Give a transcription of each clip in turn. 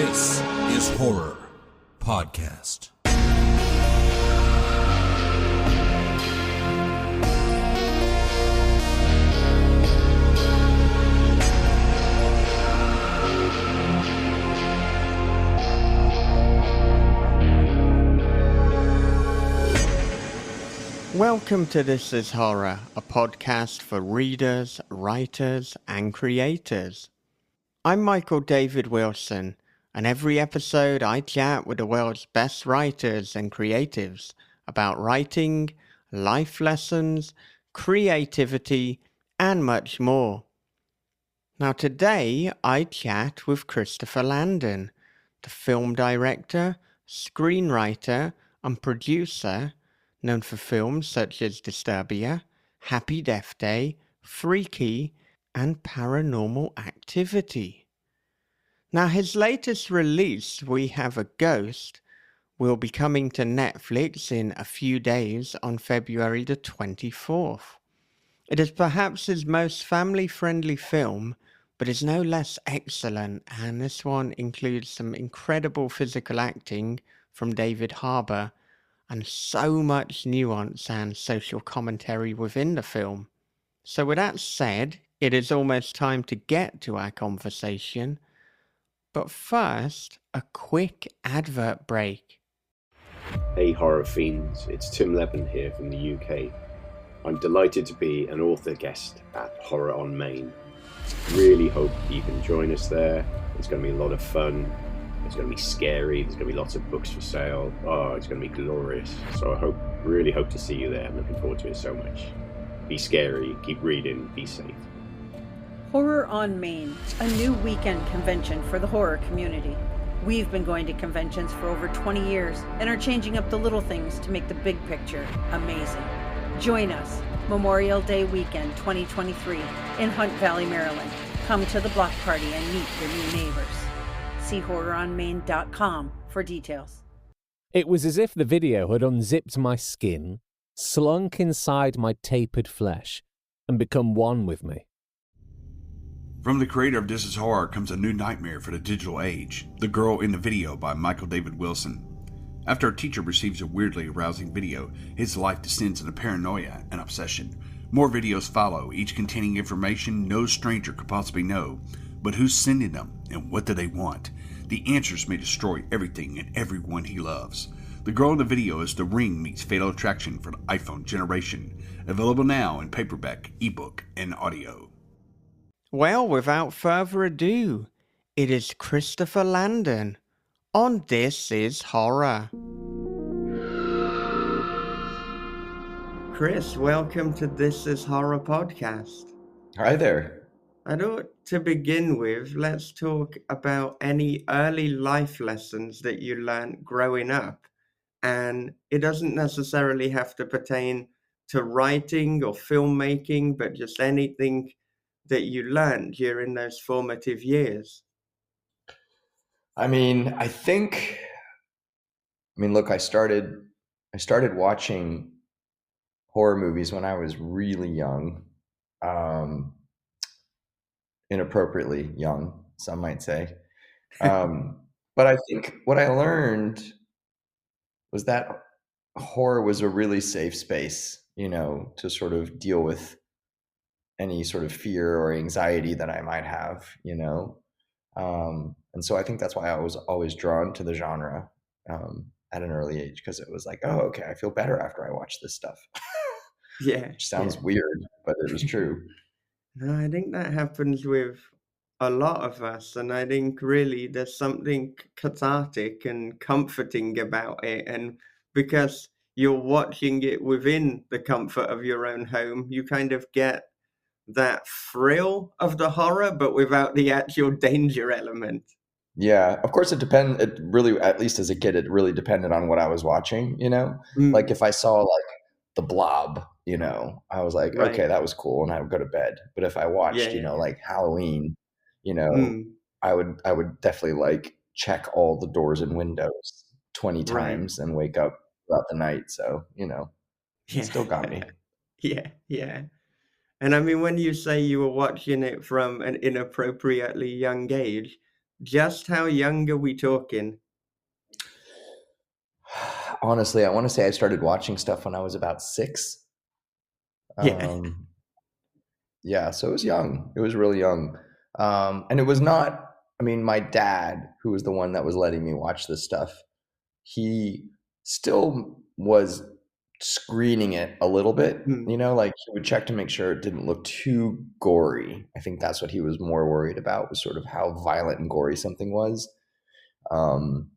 This is Horror Podcast. Welcome to This is Horror, a podcast for readers, writers, and creators. I'm Michael David Wilson, and every episode I chat with the world's best writers and creatives about writing, life lessons, creativity, and much more. Now today I chat with Christopher Landon, the film director, screenwriter, and producer known for films such as Disturbia, Happy Death Day, Freaky, and Paranormal Activity. Now his latest release, We Have a Ghost, will be coming to Netflix in a few days on February the 24th. It is perhaps his most family-friendly film, but is no less excellent, and this one includes some incredible physical acting from David Harbour, and so much nuance and social commentary within the film. So with that said, it is almost time to get to our conversation. But first, a quick advert break. Hey horror fiends, it's Tim Levin here from the UK. I'm delighted to be an author guest at Horror on Main. Really hope you can join us there. It's going to be a lot of fun. It's going to be scary. There's going to be lots of books for sale. Oh, it's going to be glorious. So I really hope to see you there. I'm looking forward to it so much. Be scary, keep reading, be safe. Horror on Main, a new weekend convention for the horror community. We've been going to conventions for over 20 years and are changing up the little things to make the big picture amazing. Join us, Memorial Day weekend 2023 in Hunt Valley, Maryland. Come to the block party and meet your new neighbors. See horroronmain.com for details. It was as if the video had unzipped my skin, slunk inside my tapered flesh, and become one with me. From the creator of This is Horror comes a new nightmare for the digital age, The Girl in the Video by Michael David Wilson. After a teacher receives a weirdly arousing video, his life descends into paranoia and obsession. More videos follow, each containing information no stranger could possibly know. But who's sending them, and what do they want? The answers may destroy everything and everyone he loves. The Girl in the Video is The Ring meets Fatal Attraction for the iPhone generation. Available now in paperback, ebook, and audio. Well, without further ado, it is Christopher Landon on This is Horror. Chris, welcome to This is Horror Podcast. Hi there. I thought to begin with, let's talk about any early life lessons that you learned growing up. And it doesn't necessarily have to pertain to writing or filmmaking, but just anything that you learned during those formative years. Look, I started watching horror movies when I was really young. Inappropriately young, some might say. But I think what I learned was that horror was a really safe space, to sort of deal with any sort of fear or anxiety that I might have, And so I think that's why I was always drawn to the genre at an early age, because it was like, oh, okay, I feel better after I watch this stuff. Yeah. Which sounds weird, but it was true. No, I think that happens with a lot of us, and I think really there's something cathartic and comforting about it, and because you're watching it within the comfort of your own home, you kind of get that thrill of the horror, but without the actual danger element. Yeah, of course it really, at least as a kid, it really depended on what I was watching, Like if I saw like The Blob, I was like, Right. okay, that was cool, and I would go to bed. But if I watched, like Halloween, I would definitely like check all the doors and windows 20 times and wake up throughout the night. So, it still got me. Yeah. And I mean, when you say you were watching it from an inappropriately young age, Just how young are we talking? Honestly, I want to say I started watching stuff when I was about 6. Yeah. Yeah, so it was young. It was really young. And it was not, I mean, my dad, who was the one that was letting me watch this stuff, he still was screening it a little bit, Mm. like he would check to make sure it didn't look too gory. I think that's what he was more worried about, was sort of how violent and gory something was. Um,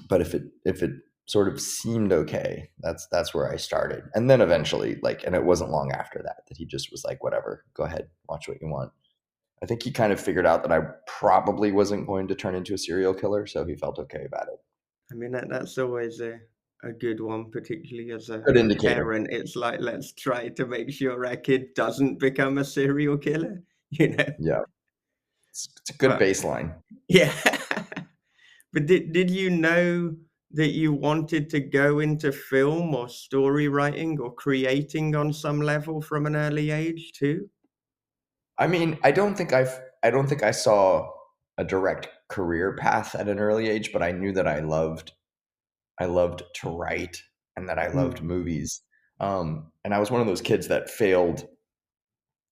but if it sort of seemed okay, that's where I started. And then eventually, and it wasn't long after that he just was like, whatever, go ahead, watch what you want. I think he kind of figured out that I probably wasn't going to turn into a serial killer, so he felt okay about it. I mean, that's always a good one, particularly as a Good indicator. parent. It's like, let's try to make sure our kid doesn't become a serial killer, you know? Yeah, it's a good But baseline. yeah. But did you know that you wanted to go into film or story writing or creating on some level from an early age too? I mean, I don't think I saw a direct career path at an early age, but I knew that I loved to write and that I loved Mm. movies. And I was one of those kids that failed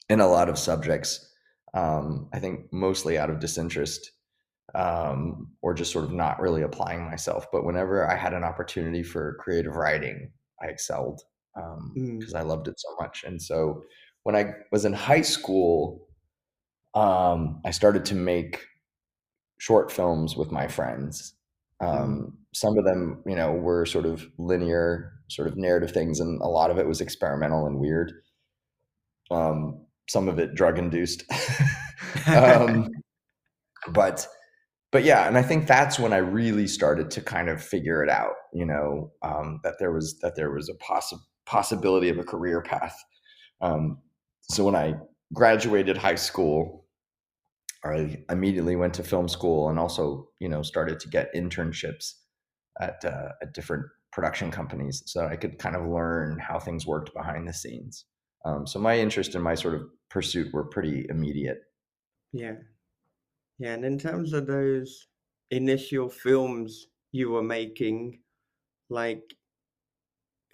in a lot of subjects. I think mostly out of disinterest, or just sort of not really applying myself. But whenever I had an opportunity for creative writing, I excelled, Mm. because I loved it so much. And so when I was in high school, I started to make short films with my friends. Mm. Some of them, were sort of linear, sort of narrative things, and a lot of it was experimental and weird. Some of it drug induced. um, but yeah, and I think that's when I really started to kind of figure it out, that there was a possibility of a career path. So when I graduated high school, I immediately went to film school and also, started to get internships at different production companies so that I could kind of learn how things worked behind the scenes. So my interest and my sort of pursuit were pretty immediate. Yeah. Yeah, and in terms of those initial films you were making, like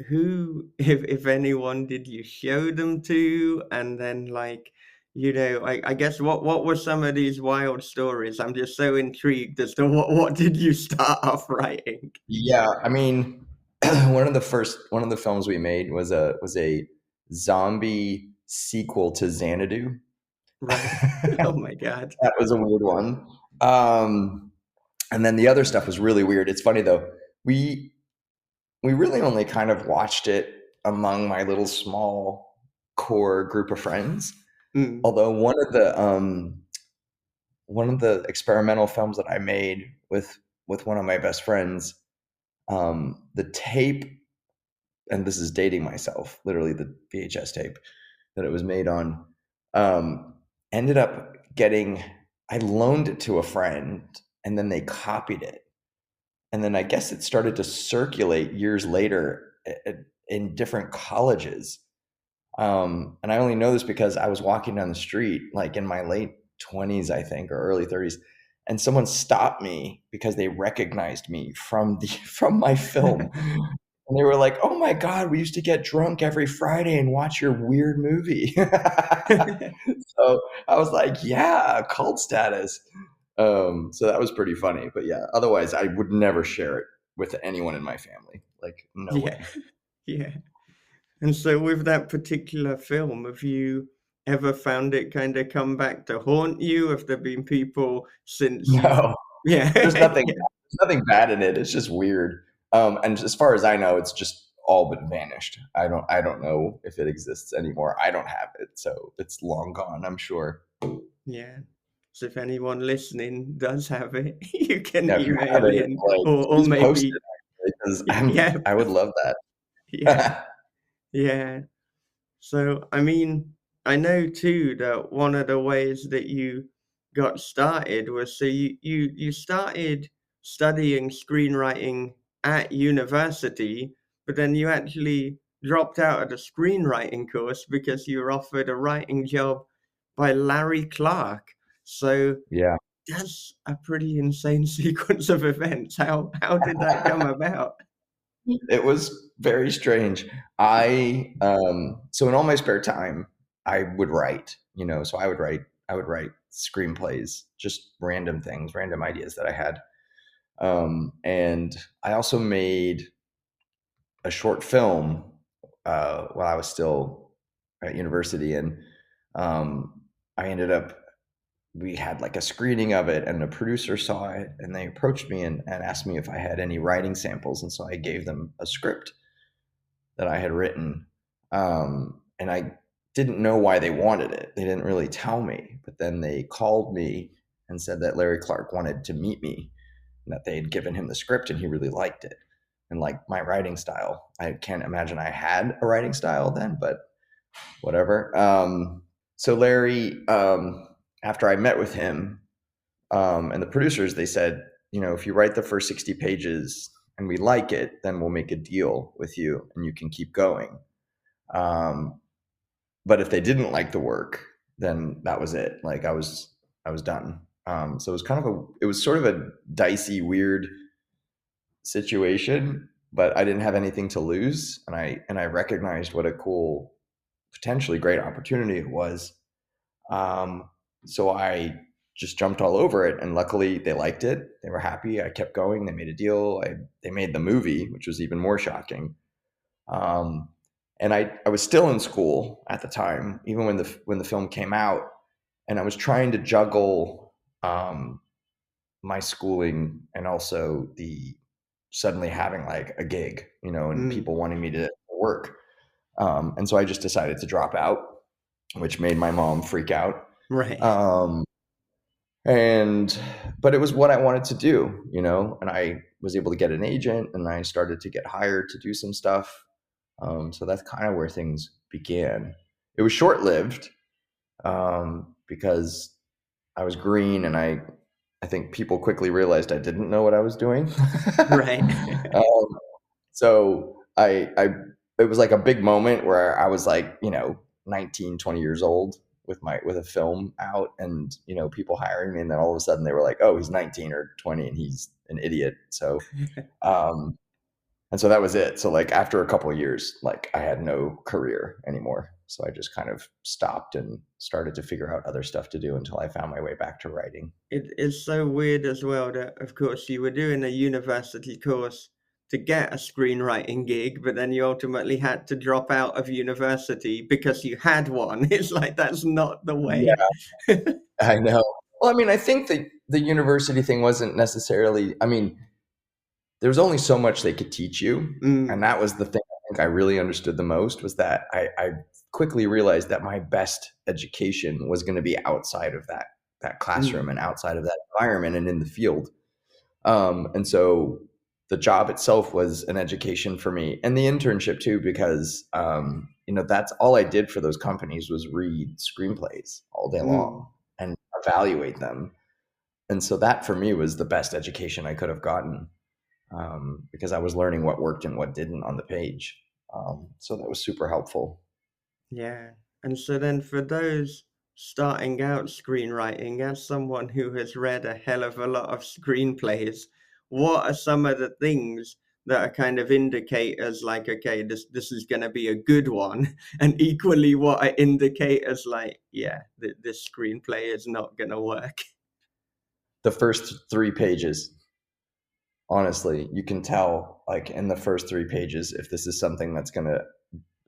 who, if anyone, did you show them to? And then I guess what were some of these wild stories? I'm just so intrigued as to what did you start off writing? Yeah, I mean, one of the films we made was a zombie sequel to Xanadu. Right. Oh my God. That was a weird one. And then the other stuff was really weird. It's funny though. We really only kind of watched it among my little small core group of friends. Mm. Although one of the experimental films that I made with one of my best friends, the tape, and this is dating myself, literally the VHS tape that it was made on, ended up I loaned it to a friend and then they copied it. And then I guess it started to circulate years later in different colleges. And I only know this because I was walking down the street, like in my late 20s, I think, or early 30s, and someone stopped me because they recognized me from my film. And they were like, "Oh my God, we used to get drunk every Friday and watch your weird movie." So I was like, yeah, cult status. So that was pretty funny. But yeah, otherwise I would never share it with anyone in my family. Like, no Yeah. way. Yeah. And so with that particular film, have you ever found it kind of come back to haunt you? Have there been people since you've No, yeah. there's nothing bad in it. It's just weird. And as far as I know, it's just all but vanished. I don't know if it exists anymore. I don't have it, so it's long gone, I'm sure. Yeah. So if anyone listening does have it, you can Yeah, if you have email it, in or please post maybe it, because yeah, I would love yeah, that. yeah. So I mean, I know too that one of the ways that you got started was so you started studying screenwriting at university, but then you actually dropped out of the screenwriting course because you were offered a writing job by Larry Clark. So Yeah. That's a pretty insane sequence of events. How did that come about? It was very strange. So in all my spare time, I would write, so I would write screenplays, just random things, random ideas that I had. And I also made a short film while I was still at university, and we had like a screening of it, and the producer saw it, and they approached me and asked me if I had any writing samples. And so I gave them a script that I had written. And I didn't know why they wanted it. They didn't really tell me, but then they called me and said that Larry Clark wanted to meet me, and that they had given him the script and he really liked it and liked my writing style. I can't imagine I had a writing style then, but whatever. So Larry, after I met with him and the producers, they said, if you write the first 60 pages and we like it, then we'll make a deal with you and you can keep going. But if they didn't like the work, then that was it. Like I was done. So it was sort of a dicey, weird situation, but I didn't have anything to lose. And I recognized what a cool, potentially great opportunity it was. So I just jumped all over it, and luckily they liked it. They were happy. I kept going. They made a deal. They made the movie, which was even more shocking. And I was still in school at the time, even when the film came out, and I was trying to juggle my schooling and also the suddenly having like a gig, and people wanting me to work. And so I just decided to drop out, which made my mom freak out. Right. But it was what I wanted to do, and I was able to get an agent, and I started to get hired to do some stuff. So that's kind of where things began. It was short-lived because I was green, and I think people quickly realized I didn't know what I was doing. Right. So it was like a big moment where I was like, 19, 20 years old with a film out, and people hiring me, and then all of a sudden they were like, oh, he's 19 or 20 and he's an idiot. So and so that was it. So like after a couple of years, like I had no career anymore. So I just kind of stopped and started to figure out other stuff to do until I found my way back to writing. It is so weird as well that, of course, you were doing a university course to get a screenwriting gig, but then you ultimately had to drop out of university because you had one. It's like, that's not the way. Yeah, I know. Well, I mean, I think the university thing wasn't necessarily, there was only so much they could teach you. And that was the thing I think I really understood the most, was that I quickly realized that my best education was going to be outside of that classroom and outside of that environment and in the field. And so the job itself was an education for me, and the internship too, because, that's all I did for those companies was read screenplays all day long and evaluate them. And so that for me was the best education I could have gotten, because I was learning what worked and what didn't on the page. So that was super helpful. Yeah. And so then for those starting out screenwriting, as someone who has read a hell of a lot of screenplays, what are some of the things that are kind of indicators like, okay, this is going to be a good one, and equally what are indicators like, yeah, this screenplay is not going to work? The first 3 pages. Honestly, you can tell, like, in the first 3 pages, if this is something that's going to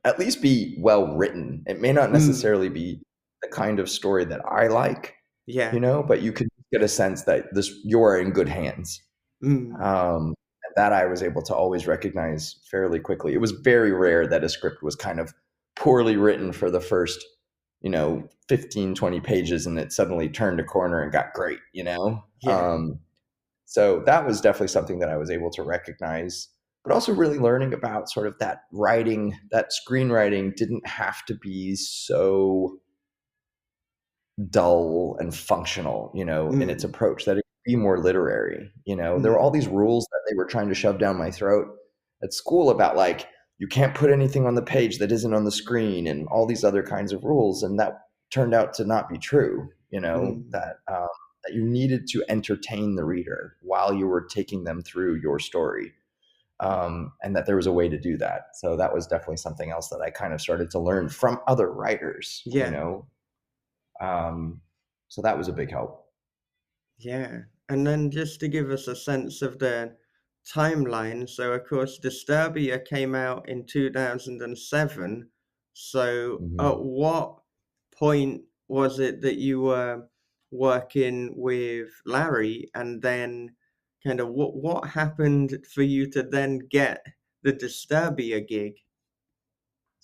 at least be well written. It may not necessarily be the kind of story that I like, but you can get a sense that you are in good hands. And that I was able to always recognize fairly quickly. It was very rare that a script was kind of poorly written for the first, 15, 20 pages, and it suddenly turned a corner and got great, So that was definitely something that I was able to recognize, but also really learning about sort of that writing, that screenwriting didn't have to be so dull and functional, in its approach, that it could be more literary. There were all these rules that they were trying to shove down my throat at school about, like, you can't put anything on the page that isn't on the screen, and all these other kinds of rules. And that turned out to not be true, that that you needed to entertain the reader while you were taking them through your story. And that there was a way to do that. So that was definitely something else that I kind of started to learn from other writers, Yeah. you know? So that was a big help. Yeah. And then just to give us a sense of the timeline, so of course Disturbia came out in 2007. So at what point was it that you were working with Larry, and then kind of what happened for you to then get the Disturbia gig?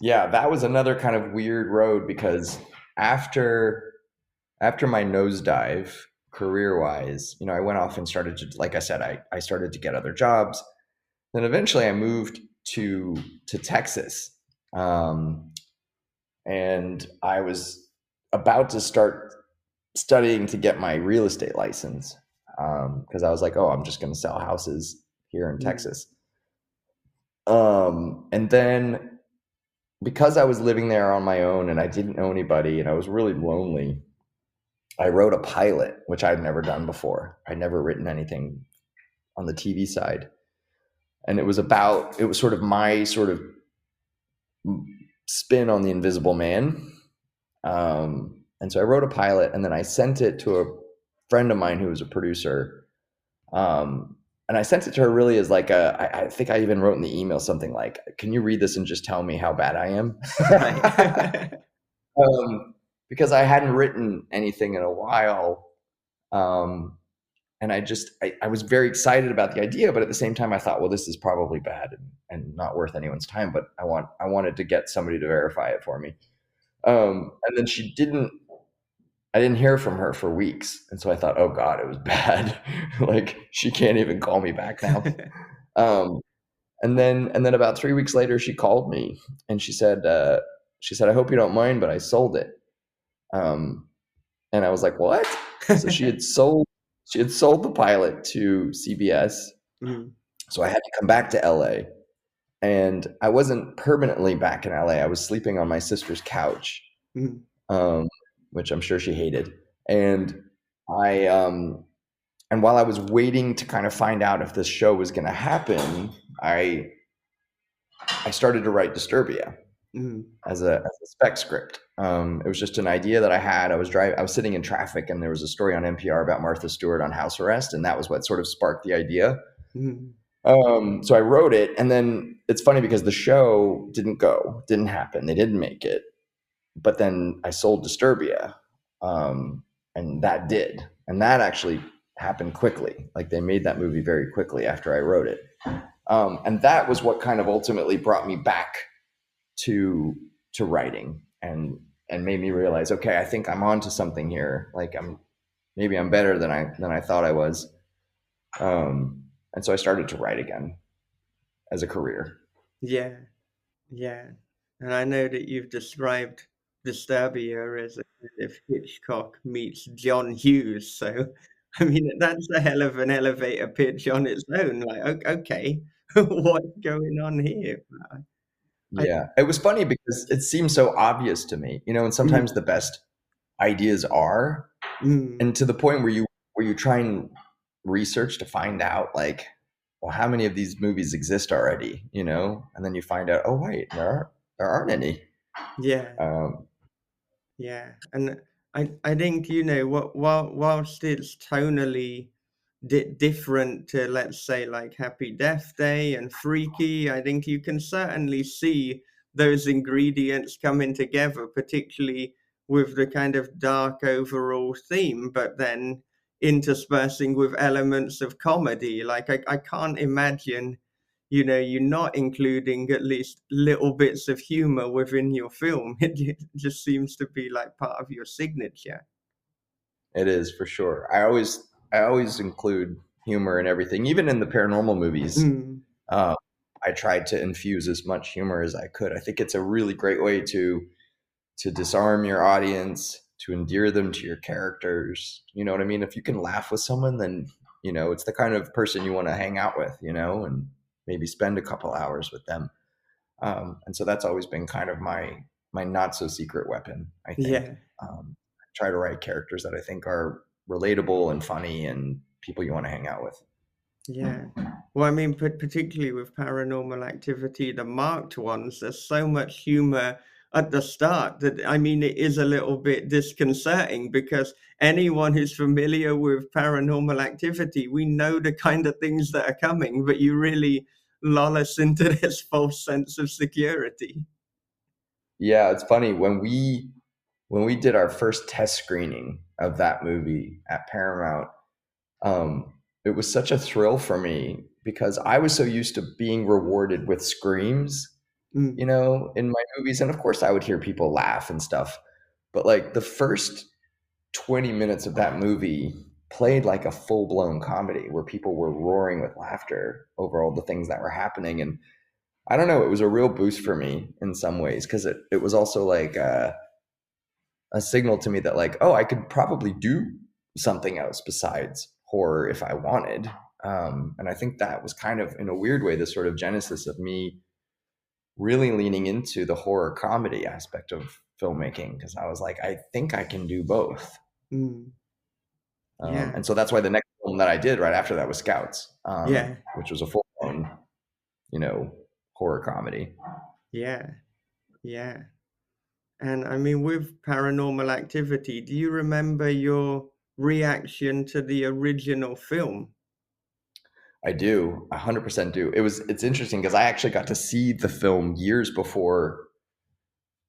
Yeah, that was another kind of weird road, because after my nosedive career-wise, you know, I went off and started to, like I said, I started to get other jobs. Then eventually I moved to Texas. And I was about to start studying to get my real estate license, because I was like, oh, I'm just going to sell houses here in Texas. And then because I was living there on my own and I didn't know anybody and I was really lonely, I wrote a pilot, which I'd never done before. I'd never written anything on the TV side. And it was sort of my sort of spin on the Invisible Man. And so I wrote a pilot, and then I sent it to a friend of mine who was a producer. And I sent it to her really as like I think I even wrote in the email something like, can you read this and just tell me how bad I am? Because I hadn't written anything in a while. And I was very excited about the idea, but at the same time I thought, well, this is probably bad and not worth anyone's time, but I wanted to get somebody to verify it for me. And then I didn't hear from her for weeks. And so I thought, oh God, it was bad. Like, she can't even call me back now. And then about 3 weeks later, she called me and she said, I hope you don't mind, but I sold it. And I was like, what? So she had sold the pilot to CBS. So I had to come back to LA, and I wasn't permanently back in LA. I was sleeping on my sister's couch, which I'm sure she hated. And and while I was waiting to kind of find out if this show was going to happen, I started to write Disturbia as a spec script. It was just an idea that I had. I was sitting in traffic, and there was a story on NPR about Martha Stewart on house arrest, and that was what sort of sparked the idea. So I wrote it, and then it's funny because the show didn't happen. They didn't make it. But then I sold Disturbia, and that did. And that actually happened quickly. Like, they made that movie very quickly after I wrote it. And that was what kind of ultimately brought me back to writing and made me realize, okay, I think I'm onto something here. Like, maybe I'm better than I thought I was. And so I started to write again as a career. Yeah. And I know that you've described Disturbia as a kind of Hitchcock meets John Hughes. So, I mean, that's a hell of an elevator pitch on its own. Like, okay, what's going on here? Yeah, it was funny because it seemed so obvious to me, you know, and sometimes the best ideas are, and to the point where you try and research to find out, like, well, how many of these movies exist already, you know, and then you find out, oh wait, there aren't any. Yeah, and I think, you know, whilst it's tonally different to, let's say, like Happy Death Day and Freaky, I think you can certainly see those ingredients coming together, particularly with the kind of dark overall theme, but then interspersing with elements of comedy. Like, I can't imagine, you know, you're not including at least little bits of humor within your film. It just seems to be like part of your signature. It is, for sure. I always include humor in everything, even in the paranormal movies. I tried to infuse as much humor as I could. I think it's a really great way to disarm your audience, to endear them to your characters. You know what I mean? If you can laugh with someone, then, you know, it's the kind of person you want to hang out with, you know, and maybe spend a couple hours with them. And so that's always been kind of my not so secret weapon, I think. I try to write characters that I think are relatable and funny and people you want to hang out with. Yeah. Well, I mean, particularly with Paranormal Activity, the marked ones, there's so much humor at the start that, I mean, it is a little bit disconcerting because anyone who's familiar with Paranormal Activity, we know the kind of things that are coming, but you really lull us into this false sense of security. Yeah, it's funny when we did our first test screening of that movie at Paramount. It was such a thrill for me because I was so used to being rewarded with screams, you know, in my movies. And of course I would hear people laugh and stuff, but like the first 20 minutes of that movie played like a full-blown comedy where people were roaring with laughter over all the things that were happening. And I don't know, it was a real boost for me in some ways because it was also like a signal to me that like, oh, I could probably do something else besides horror if I wanted. And I think that was kind of, in a weird way, the sort of genesis of me really leaning into the horror comedy aspect of filmmaking, because I was like, I think I can do both. Yeah. And so that's why the next film that I did right after that was Scouts, Yeah. which was a full-blown, you know, horror comedy. Yeah. Yeah. And I mean, with Paranormal Activity, do you remember your reaction to the original film? I do, 100% do. It's interesting because I actually got to see the film years before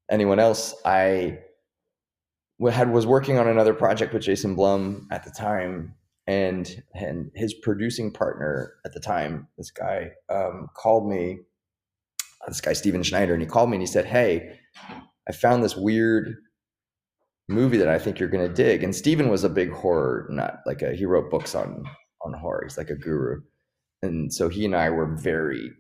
anyone else. I was working on another project with Jason Blum at the time, and his producing partner at the time, this guy, called me, this guy Steven Schneider, and he called me and he said, "Hey, I found this weird movie that I think you're going to dig." And Steven was a big horror nut. He wrote books on horror. He's like a guru. And so he and I were very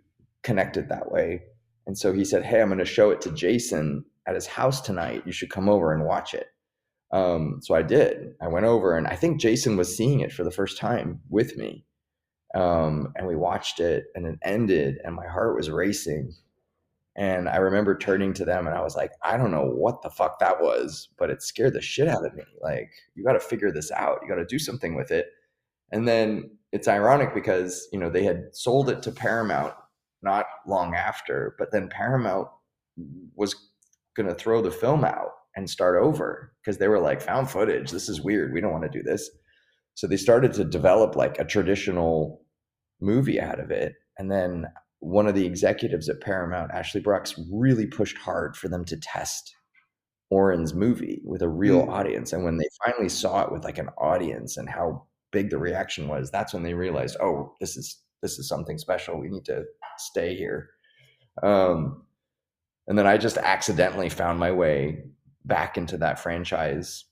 connected that way. And so he said, "Hey, I'm going to show it to Jason at his house tonight. You should come over and watch it." So I did. I went over, and I think Jason was seeing it for the first time with me. And we watched it, and it ended, and my heart was racing. And I remember turning to them and I was like, I don't know what the fuck that was, but it scared the shit out of me. Like, you got to figure this out. You got to do something with it. And then it's ironic because, you know, they had sold it to Paramount not long after, but then Paramount was going to throw the film out and start over because they were like, found footage. This is weird. We don't want to do this. So they started to develop like a traditional movie out of it. And then one of the executives at Paramount, Ashley Brooks, really pushed hard for them to test Oren's movie with a real audience. And when they finally saw it with like an audience and how big the reaction was, that's when they realized, oh, this is something special. We need to stay here. And then I just accidentally found my way back into that franchise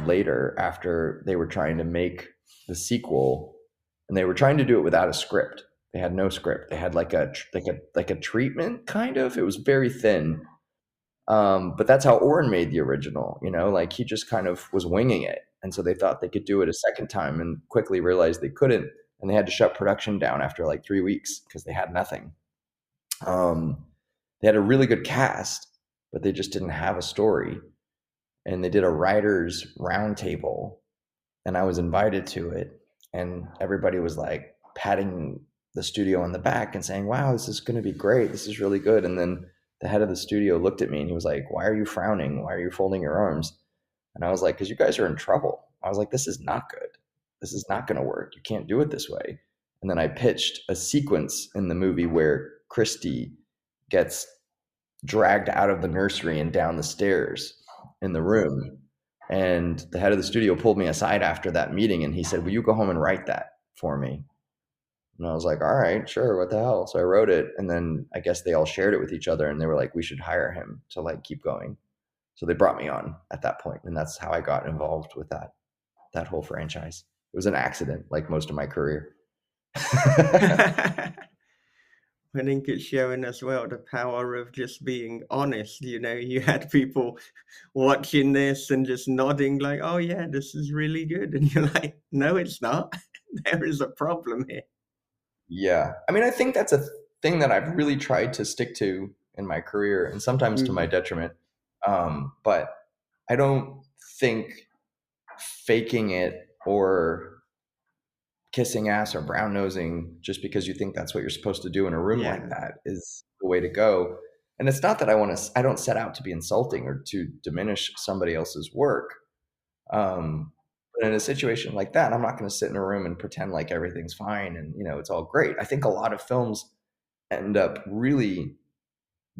later after they were trying to make the sequel, and they were trying to do it without a script. They had no script. They had like a treatment kind of. It was very thin. But that's how Oren made the original, you know, like he just kind of was winging it. And so they thought they could do it a second time and quickly realized they couldn't. And they had to shut production down after like 3 weeks because they had nothing. They had a really good cast, but they just didn't have a story. And they did a writers roundtable, and I was invited to it. And everybody was like patting the studio on the back and saying, "Wow, this is going to be great. This is really good." And then the head of the studio looked at me and he was like, "Why are you frowning? Why are you folding your arms?" And I was like, "Because you guys are in trouble." I was like, "This is not good. This is not going to work. You can't do it this way." And then I pitched a sequence in the movie where Christy gets dragged out of the nursery and down the stairs in the room. And the head of the studio pulled me aside after that meeting and he said, "Will you go home and write that for me?" And I was like, "All right, sure, what the hell?" So I wrote it, and then I guess they all shared it with each other, and they were like, "We should hire him to like keep going." So they brought me on at that point, and that's how I got involved with that whole franchise. It was an accident, like most of my career. I think it's showing as well the power of just being honest. You know, you had people watching this and just nodding like, "Oh yeah, this is really good." And you're like, "No, it's not. There is a problem here." Yeah. I mean, I think that's a thing that I've really tried to stick to in my career, and sometimes to my detriment. But I don't think faking it or kissing ass or brown nosing just because you think that's what you're supposed to do in a room like that is the way to go. And it's not that I don't set out to be insulting or to diminish somebody else's work. But in a situation like that, I'm not going to sit in a room and pretend like everything's fine and, it's all great. I think a lot of films end up really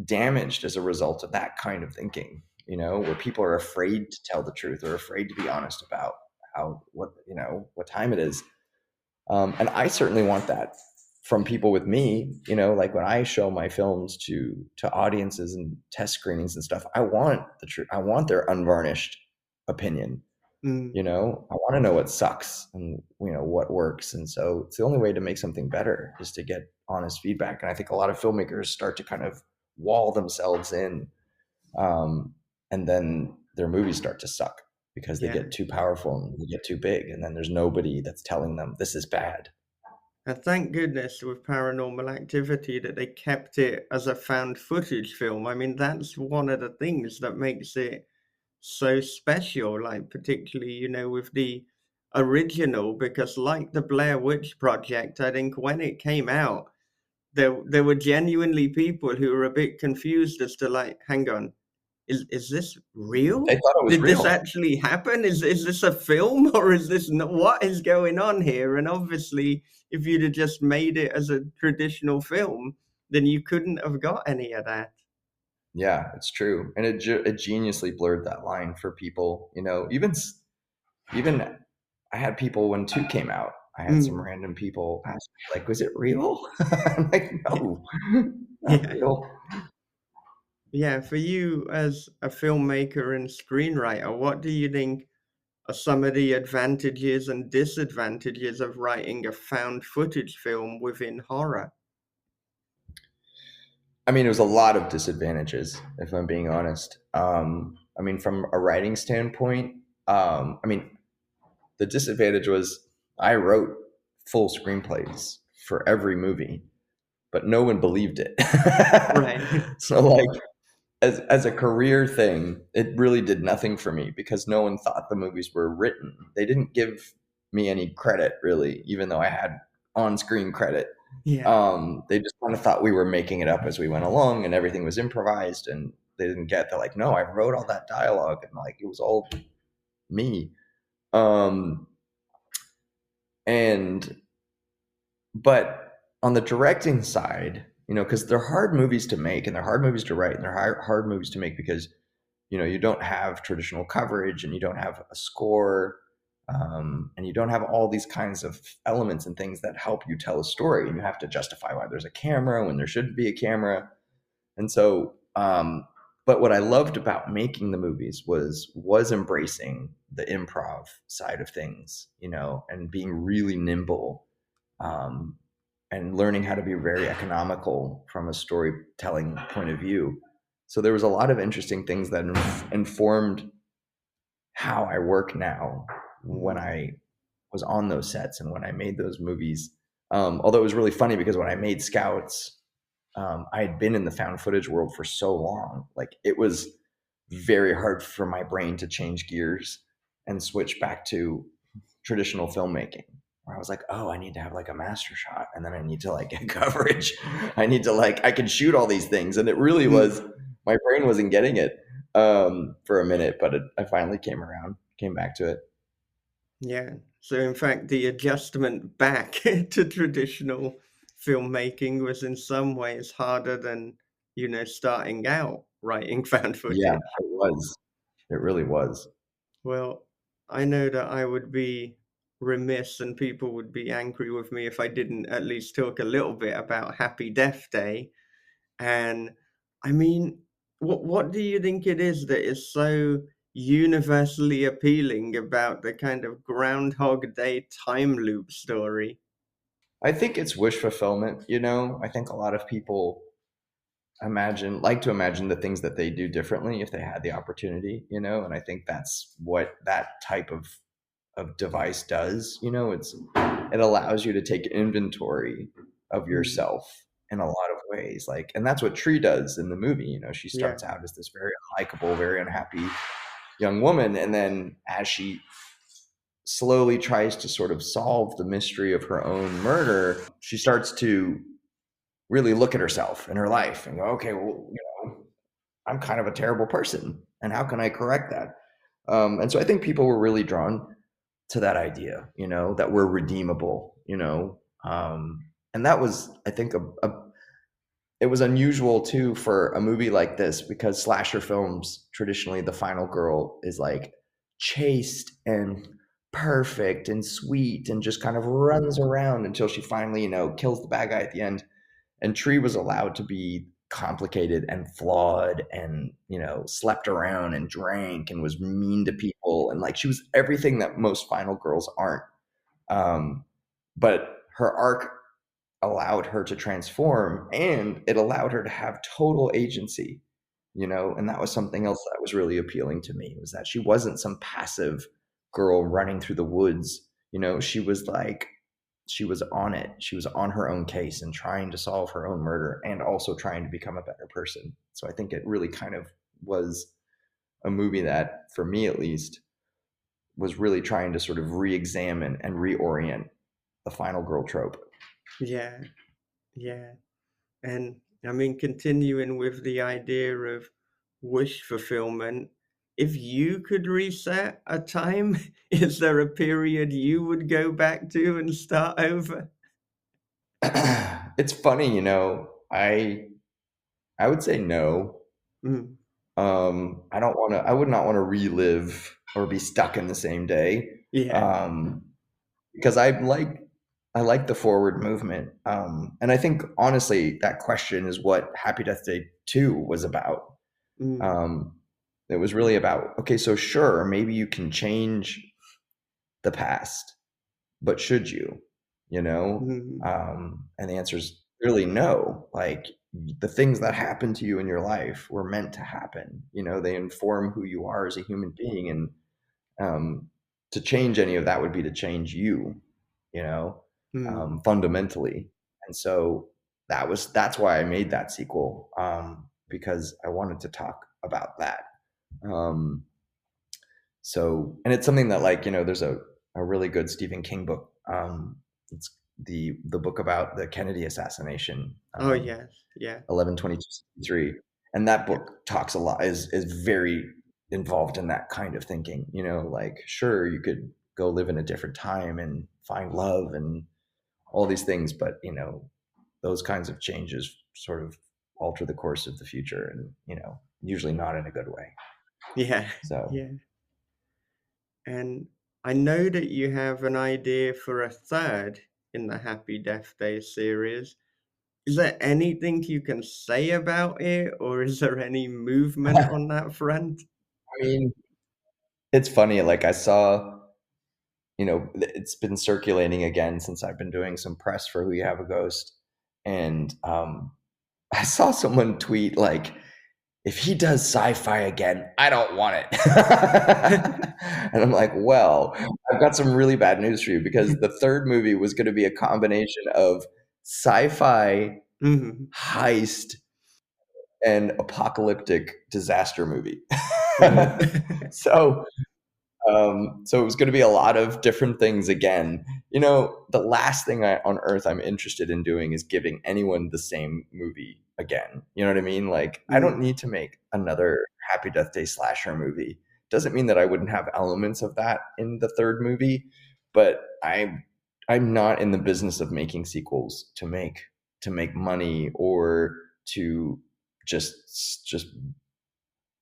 damaged as a result of that kind of thinking, where people are afraid to tell the truth or afraid to be honest about what time it is. And I certainly want that from people with me, like when I show my films to audiences and test screenings and stuff, I want the truth. I want their unvarnished opinion. I want to know what sucks and, what works. And so it's the only way to make something better is to get honest feedback. And I think a lot of filmmakers start to kind of wall themselves in. And then their movies start to suck because they get too powerful and they get too big. And then there's nobody that's telling them this is bad. And thank goodness with Paranormal Activity that they kept it as a found footage film. I mean, that's one of the things that makes it so special, like particularly, with the original, because like the Blair Witch Project, I think when it came out, there were genuinely people who were a bit confused as to like, hang on, is this real? They thought it was Did real. this actually happen? Is this a film or is this not? What is going on here? And obviously, if you'd have just made it as a traditional film, then you couldn't have got any of that. Yeah, it's true. And it geniusly blurred that line for people, even I had people when 2 came out, I had some random people ask me, like, was it real? I'm like, no, not real. Yeah, for you as a filmmaker and screenwriter, what do you think are some of the advantages and disadvantages of writing a found footage film within horror? I mean, it was a lot of disadvantages, if I'm being honest. I mean, from a writing standpoint, the disadvantage was I wrote full screenplays for every movie, but no one believed it. Right. So like as a career thing, it really did nothing for me because no one thought the movies were written. They didn't give me any credit really, even though I had on-screen credit. Yeah. They just kind of thought we were making it up as we went along and everything was improvised, and they didn't get that, like, no, I wrote all that dialogue and like it was all me. But on the directing side, because they're hard movies to make and they're hard movies to write and they're hard movies to make because, you don't have traditional coverage and you don't have a score, and you don't have all these kinds of elements and things that help you tell a story. And you have to justify why there's a camera when there shouldn't be a camera. And so, but what I loved about making the movies was embracing the improv side of things, and being really nimble, and learning how to be very economical from a storytelling point of view. So there was a lot of interesting things that informed how I work now when I was on those sets and when I made those movies. Although it was really funny because when I made Scouts, I had been in the found footage world for so long. Like, it was very hard for my brain to change gears and switch back to traditional filmmaking, where I was like, oh, I need to have like a master shot, and then I need to like get coverage. I need to I can shoot all these things. And it really was, my brain wasn't getting it for a minute, but I finally came back to it. Yeah. So in fact, the adjustment back to traditional filmmaking was in some ways harder than, starting out writing found footage. Yeah, it was. It really was. Well, I know that I would be remiss and people would be angry with me if I didn't at least talk a little bit about Happy Death Day. And I mean, what do you think it is that is so universally appealing about the kind of Groundhog Day time loop story? I think it's wish fulfillment. I think a lot of people like to imagine the things that they do differently if they had the opportunity, and I think that's what that type of device does. It allows you to take inventory of yourself in a lot of ways. And that's what Tree does in the movie. She starts out as this very unlikable, very unhappy young woman, and then as she slowly tries to sort of solve the mystery of her own murder, she starts to really look at herself and her life and go, okay, well, I'm kind of a terrible person, and how can I correct that? And so I think people were really drawn to that idea, that we're redeemable, and that was, I think, it was unusual too for a movie like this, because slasher films, traditionally the final girl is like chaste and perfect and sweet and just kind of runs around until she finally, kills the bad guy at the end. And Tree was allowed to be complicated and flawed and, slept around and drank and was mean to people. And like, she was everything that most final girls aren't. But her arc allowed her to transform, and it allowed her to have total agency, and that was something else that was really appealing to me, was that she wasn't some passive girl running through the woods. She was on it. She was on her own case and trying to solve her own murder and also trying to become a better person. So I think it really kind of was a movie that, for me at least, was really trying to sort of re-examine and reorient the final girl trope. Yeah. And I mean, continuing with the idea of wish fulfillment, if you could reset a time, is there a period you would go back to and start over? It's funny, I would say no. Mm. I would not want to relive or be stuck in the same day. Yeah. Because I like the forward movement. And I think, honestly, that question is what Happy Death Day 2 was about. It was really about, okay, so sure, maybe you can change the past, but should you? And the answer is clearly no. Like, the things that happen to you in your life were meant to happen. They inform who you are as a human being, and to change any of that would be to change you, fundamentally. And so that's why I made that sequel, because I wanted to talk about that. So, and it's something that, like, there's a really good Stephen King book. It's the book about the Kennedy assassination. Oh yes, yeah. 11/22/63, and that book talks a lot, is very involved in that kind of thinking. Like, sure, you could go live in a different time and find love and all these things, but those kinds of changes sort of alter the course of the future, and usually not in a good way. Yeah. So yeah. And I know that you have an idea for a third in the Happy Death Day series. Is there anything you can say about it, or is there any movement on that front? I mean, it's funny. Like, I saw, it's been circulating again since I've been doing some press for Who You Have a Ghost, and I saw someone tweet, like, if he does sci-fi again, I don't want it. And I'm like, well, I've got some really bad news for you, because the third movie was going to be a combination of sci-fi, heist, and apocalyptic disaster movie. So it was going to be a lot of different things again. The last thing on earth I'm interested in doing is giving anyone the same movie again. You know what I mean? Like, I don't need to make another Happy Death Day slasher movie. Doesn't mean that I wouldn't have elements of that in the third movie, but I'm not in the business of making sequels to make money, or to just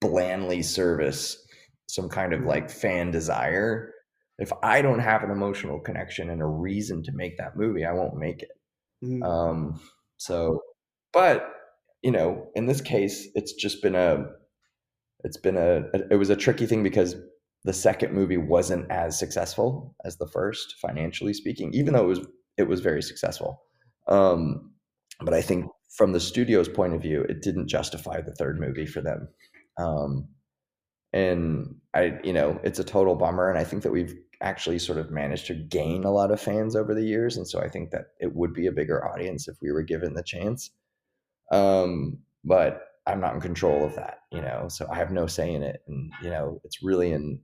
blandly service some kind of like fan desire. If I don't have an emotional connection and a reason to make that movie, I won't make it. So, but in this case, it was a tricky thing, because the second movie wasn't as successful as the first, financially speaking, even though it was very successful. But I think from the studio's point of view, it didn't justify the third movie for them. And it's a total bummer. And I think that we've actually sort of managed to gain a lot of fans over the years. And so I think that it would be a bigger audience if we were given the chance. But I'm not in control of that, so I have no say in it. And, it's really in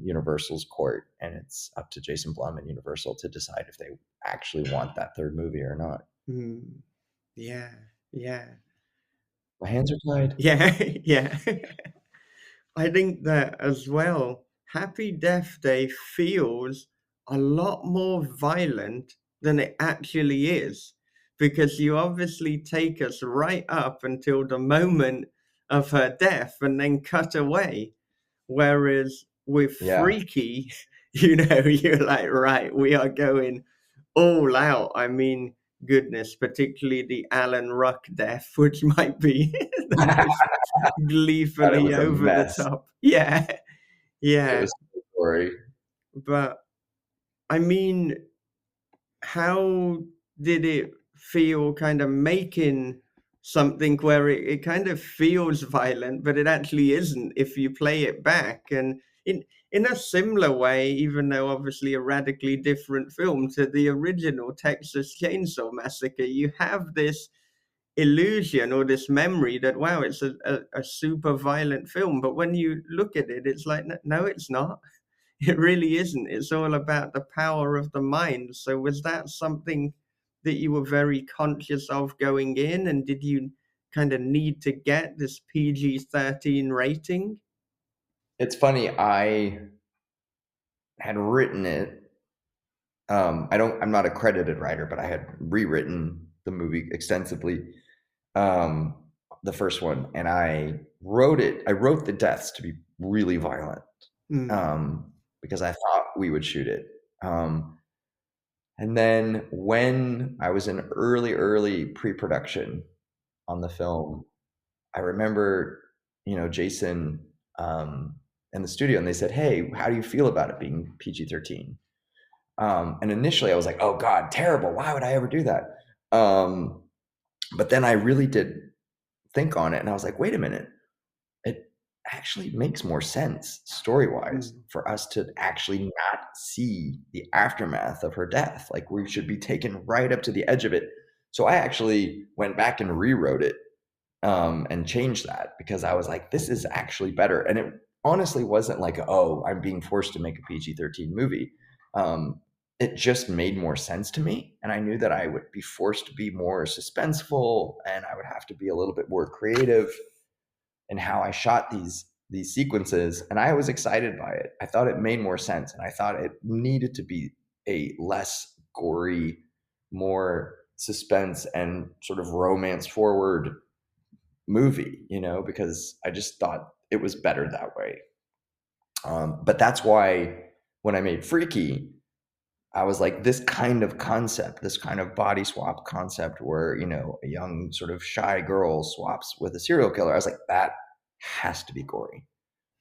Universal's court, and it's up to Jason Blum and Universal to decide if they actually want that third movie or not. Yeah, yeah. My hands are tied. Yeah, yeah. I think that as well, Happy Death Day feels a lot more violent than it actually is, because you obviously take us right up until the moment of her death and then cut away. Whereas with Yeah. Freaky, you're like, right, we are going all out. I mean, goodness, particularly the Alan Ruck death, which might be the most It gleefully was a over the mess. top. Yeah, It yeah. was so gory. But I mean, how did it feel kind of making something where it kind of feels violent, but it actually isn't if you play it back? And in a similar way, even though obviously a radically different film to the original Texas Chainsaw Massacre, you have this illusion or this memory that, wow, it's a super violent film. But when you look at it, it's like, no, it's not. It really isn't. It's all about the power of the mind. So was that something that you were very conscious of going in? And did you kind of need to get this PG-13 rating? It's funny, I had written it. I'm not a credited writer, but I had rewritten the movie extensively, the first one, and I wrote the deaths to be really violent, because I thought we would shoot it. And then when I was in early pre-production on the film, I remember, Jason, in the studio, and they said, "Hey, how do you feel about it being PG-13?" And initially I was like, "Oh God, terrible. Why would I ever do that?" But then I really did think on it, and I was like, wait a minute. It actually makes more sense story-wise for us to actually not see the aftermath of her death. Like, we should be taken right up to the edge of it. So I actually went back and rewrote it, and changed that, because I was like, this is actually better. And it honestly wasn't like, oh, I'm being forced to make a PG-13 movie. It just made more sense to me. And I knew that I would be forced to be more suspenseful, and I would have to be a little bit more creative in how I shot these sequences. And I was excited by it. I thought it made more sense. And I thought it needed to be a less gory, more suspense and sort of romance forward movie, because I just thought it was better that way. But that's why when I made Freaky, I was like, this kind of concept, this kind of body swap concept where, a young sort of shy girl swaps with a serial killer. I was like, that has to be gory,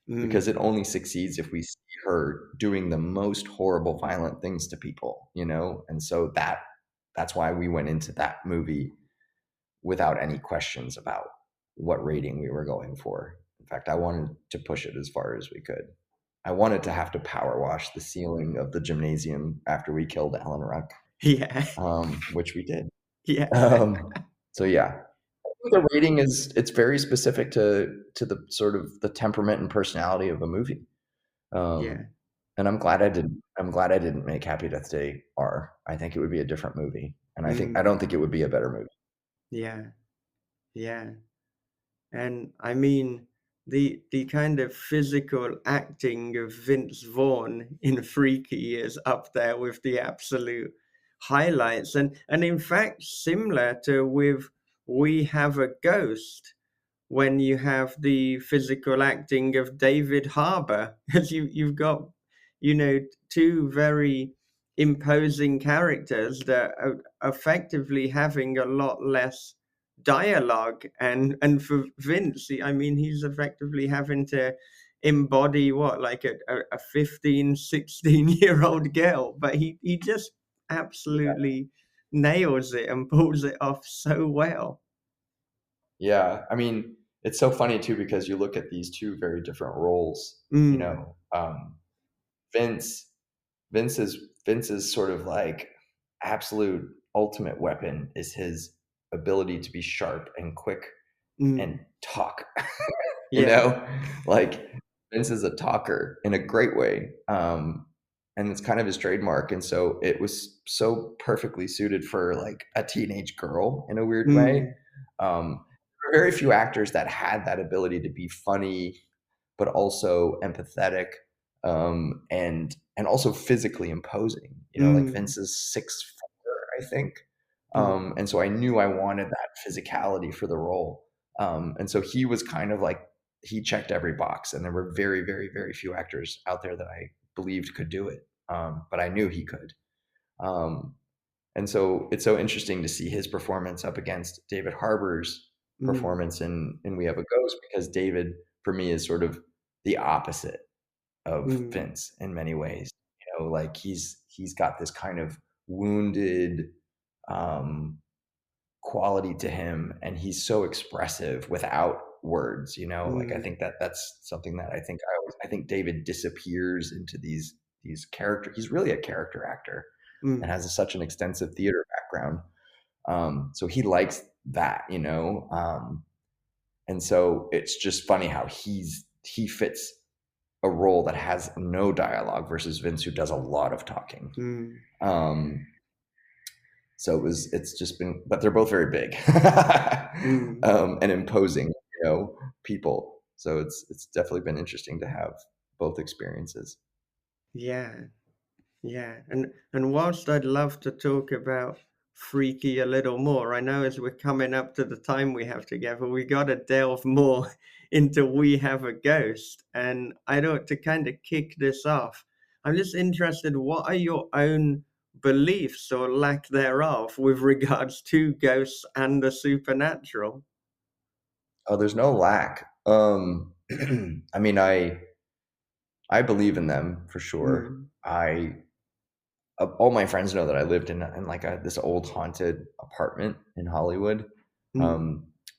because it only succeeds if we see her doing the most horrible, violent things to people, And so that's why we went into that movie without any questions about what rating we were going for. In fact, I wanted to push it as far as we could. I wanted to have to power wash the ceiling of the gymnasium after we killed Alan Ruck. Yeah. Which we did. Yeah. So yeah, the rating it's very specific to the sort of the temperament and personality of a movie. Yeah. And I'm glad I didn't make Happy Death Day R. I think it would be a different movie, and I don't think it would be a better movie. Yeah. Yeah. And I mean, the kind of physical acting of Vince Vaughn in Freaky is up there with the absolute highlights. And in fact, similar to with We Have a Ghost, when you have the physical acting of David Harbour, because you've got, two very imposing characters that are effectively having a lot less dialogue. And for Vince, I mean, he's effectively having to embody what, like a 15, 16-year-old girl, but he just absolutely nails it and pulls it off so well. Yeah, I mean, it's so funny too, because you look at these two very different roles. Vince's sort of like absolute ultimate weapon is his ability to be sharp and quick and talk. You know, like Vince is a talker in a great way. And it's kind of his trademark. And so it was so perfectly suited for like a teenage girl in a weird way. There were very few actors that had that ability to be funny, but also empathetic, and also physically imposing. You know, like Vince is 6'4", I think. And so I knew I wanted that physicality for the role. And so he was kind of like, he checked every box, and there were very, very, very few actors out there that I believed could do it. But I knew he could. And so it's so interesting to see his performance up against David Harbour's performance in We Have a Ghost, because David, for me, is sort of the opposite of Vince in many ways. You know, like he's got this kind of wounded quality to him, and he's so expressive without words. You know, like I think that's something that I think David disappears into these characters. He's really a character actor and has such an extensive theater background. So he likes that, you know. And so it's just funny how he fits a role that has no dialogue versus Vince, who does a lot of talking. So it's just been, but they're both very big and imposing, you know, people. So it's definitely been interesting to have both experiences. Yeah. And whilst I'd love to talk about Freaky a little more, I know as we're coming up to the time we have together, we got to delve more into We Have a Ghost. And I don't, to kind of kick this off, I'm just interested, what are your own beliefs or lack thereof with regards to ghosts and the supernatural? Oh, there's no lack. I mean, I believe in them for sure. All my friends know that I lived in like this old haunted apartment in Hollywood.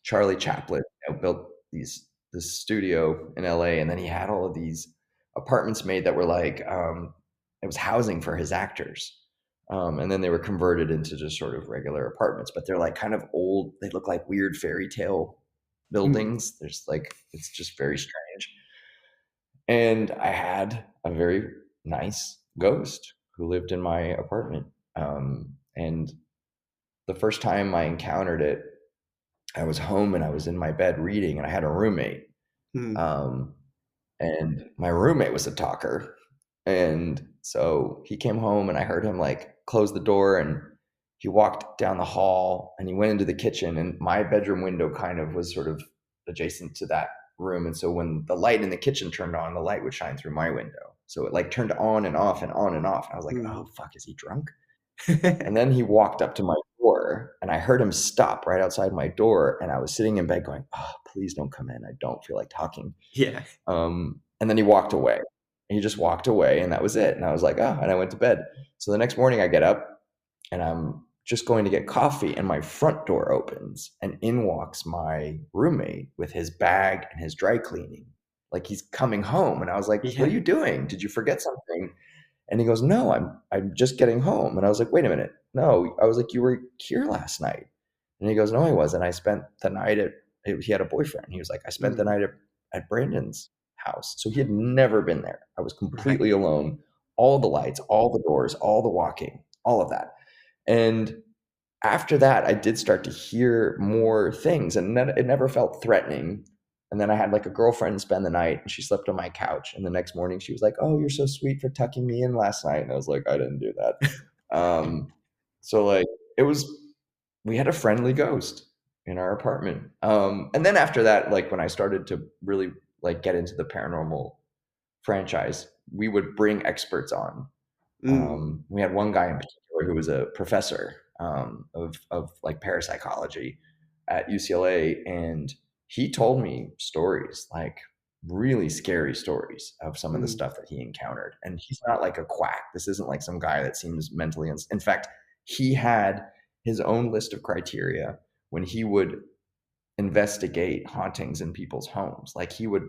Charlie Chaplin, you know, built this studio in LA, and then he had all of these apartments made that were like it was housing for his actors. And then they were converted into just sort of regular apartments, but they're like kind of old. They look like weird fairy tale buildings. There's like, it's just very strange. And I had a very nice ghost who lived in my apartment. And the first time I encountered it, I was home and I was in my bed reading, and I had a roommate. And my roommate was a talker. And so he came home and I heard him like close the door, and he walked down the hall and he went into the kitchen, and my bedroom window kind of was sort of adjacent to that room. And so when the light in the kitchen turned on, the light would shine through my window. So it like turned on and off and on and off. And I was like, oh, fuck, is he drunk? And then he walked up to my door, and I heard him stop right outside my door. And I was sitting in bed going, oh, please don't come in. I don't feel like talking. Yeah. And then he walked away. He just walked away, and that was it. And I was like, oh, and I went to bed. So the next morning I get up and I'm just going to get coffee, and my front door opens, and in walks my roommate with his bag and his dry cleaning. Like he's coming home. And I was like, what are you doing? Did you forget something? And he goes, no, I'm just getting home. And I was like, wait a minute. No, I was like, you were here last night. And he goes, no, I wasn't. I spent the night he had a boyfriend. He was like, I spent the night at Brandon's house. So he had never been there. I was completely alone. All the lights, all the doors, all the walking, all of that. And after that, I did start to hear more things, and then it never felt threatening. And then I had like a girlfriend spend the night, and she slept on my couch. And the next morning she was like, oh, you're so sweet for tucking me in last night. And I was like, I didn't do that. So like we had a friendly ghost in our apartment. And then after that, like when I started to really like get into the paranormal franchise, we would bring experts on. We had one guy in particular who was a professor of like parapsychology at UCLA, and he told me stories, like really scary stories of some of the stuff that he encountered. And he's not like a quack. This isn't like some guy that seems mentally in fact, he had his own list of criteria when he would investigate hauntings in people's homes. Like he would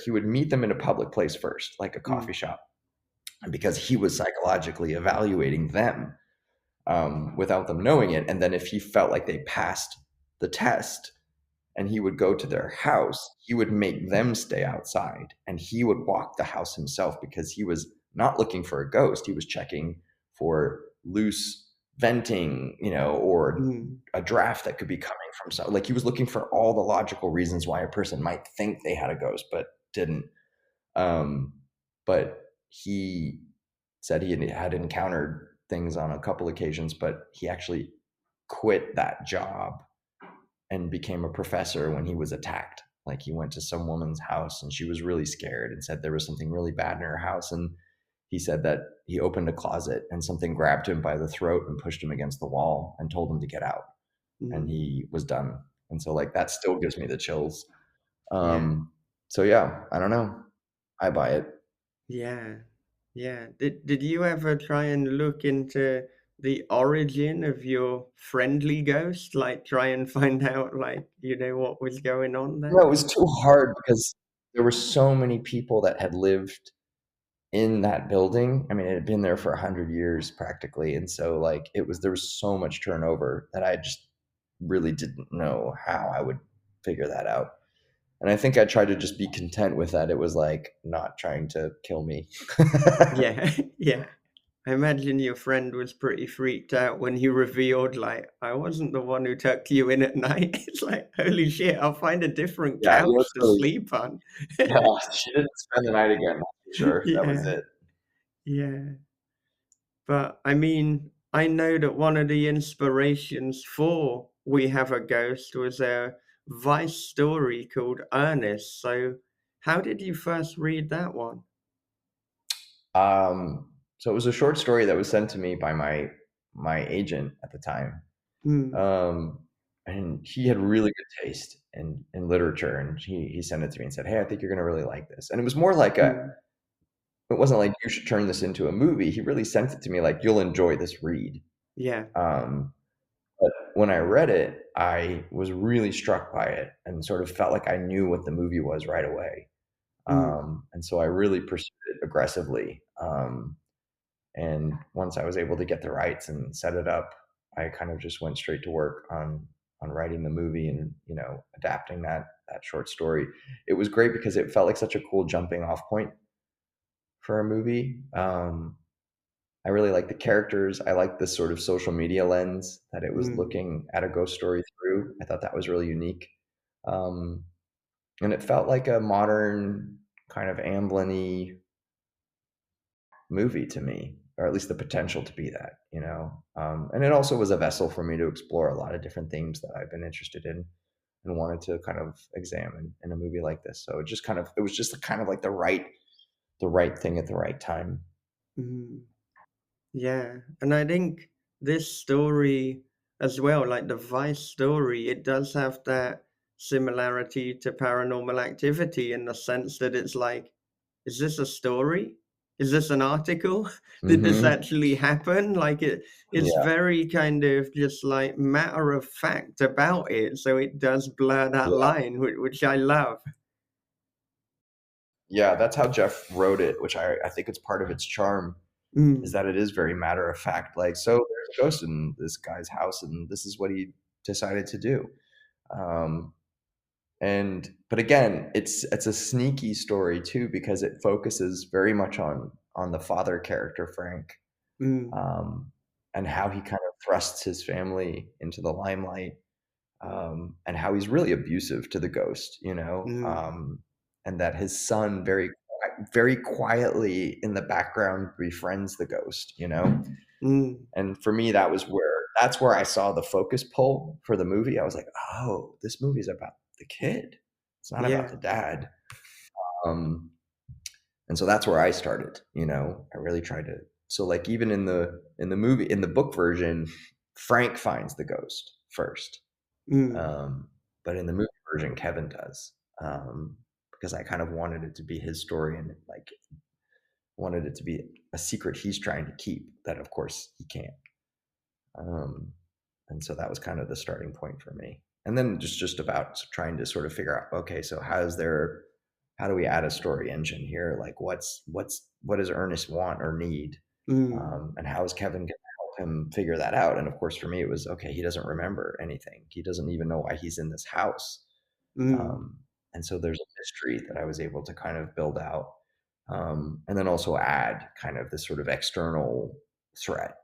he would meet them in a public place first, like a coffee shop, because he was psychologically evaluating them without them knowing it. And then if he felt like they passed the test and he would go to their house. He would make them stay outside, and he would walk the house himself because he was not looking for a ghost. He was checking for loose venting, or a draft that could be coming from some, like he was looking for all the logical reasons why a person might think they had a ghost but didn't. But he said he had encountered things on a couple occasions, but he actually quit that job and became a professor when he was attacked. Like he went to some woman's house and she was really scared and said there was something really bad in her house. And he said that he opened a closet and something grabbed him by the throat and pushed him against the wall and told him to get out. And he was done. And so like that still gives me the chills. So yeah, I don't know. I buy it. Yeah. Did you ever try and look into the origin of your friendly ghost? Like try and find out what was going on there? No, it was too hard because there were so many people that had lived in that building. I mean, it had been there for 100 years practically. And so like there was so much turnover that I just really didn't know how I would figure that out. And I think I tried to just be content with that. It was like not trying to kill me. Yeah. I imagine your friend was pretty freaked out when you revealed, like, I wasn't the one who tucked you in at night. It's like, holy shit, I'll find a different couch to sleep on. Yeah, she didn't spend the night again, I'm sure. Yeah. That was it. Yeah. But I mean, I know that one of the inspirations for We Have a Ghost was a Vice story called Ernest. So how did you first read that one? So it was a short story that was sent to me by my agent at the time. And he had really good taste in literature, and he sent it to me and said, hey, I think you're going to really like this. And it was more like it wasn't like you should turn this into a movie. He really sent it to me like, you'll enjoy this read. Yeah. But when I read it, I was really struck by it and sort of felt like I knew what the movie was right away. And so I really pursued it aggressively. And once I was able to get the rights and set it up, I kind of just went straight to work on writing the movie and, adapting that short story. It was great because it felt like such a cool jumping off point for a movie. I really like the characters. I like the sort of social media lens that it was looking at a ghost story through. I thought that was really unique. And it felt like a modern kind of Amblin-y movie to me, or at least the potential to be that, and it also was a vessel for me to explore a lot of different themes that I've been interested in and wanted to kind of examine in a movie like this. So it was just kind of like the right thing at the right time. Yeah. And I think this story as well, like the Vice story, it does have that similarity to Paranormal Activity in the sense that it's like, is this a story? Is this an article? Did this actually happen? Like it's very kind of just like matter of fact about it. So it does blur that line, which I love. Yeah, that's how Jeff wrote it, which I think it's part of its charm, is that it is very matter of fact. Like, so there's a ghost in this guy's house, and this is what he decided to do. But again, it's a sneaky story too, because it focuses very much on the father character, Frank, and how he kind of thrusts his family into the limelight, and how he's really abusive to the ghost, and that his son very, very quietly in the background befriends the ghost, And for me, that's where I saw the focus pull for the movie. I was like, oh, this movie is about the kid. It's not about the dad. And so that's where I started, I really tried to. So like even in the movie, in the book version, Frank finds the ghost first. But in the movie version, Kevin does. Because I kind of wanted it to be his story and like wanted it to be a secret he's trying to keep that of course he can't. And so that was kind of the starting point for me. And then just about trying to sort of figure out, okay, so how do we add a story engine here? Like what does Ernest want or need? And how is Kevin going to help him figure that out? And of course, for me, it was, okay, he doesn't remember anything. He doesn't even know why he's in this house. And so there's a mystery that I was able to kind of build out, and then also add kind of this sort of external threat,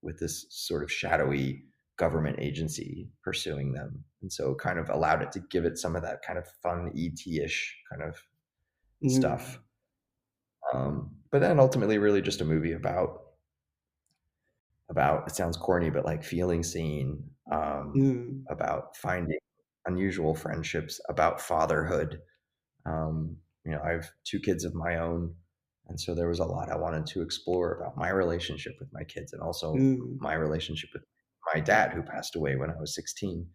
with this sort of shadowy government agency pursuing them. And so kind of allowed it to give it some of that kind of fun ET-ish kind of stuff. But then ultimately really just a movie about, it sounds corny, but like feeling seen, about finding unusual friendships, about fatherhood. I have 2 kids of my own. And so there was a lot I wanted to explore about my relationship with my kids, and also my relationship with my dad, who passed away when I was 16.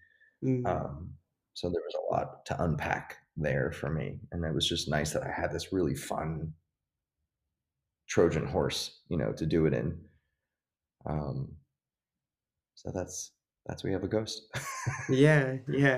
So there was a lot to unpack there for me. And it was just nice that I had this really fun Trojan horse, to do it in. So that's We Have a Ghost. Yeah.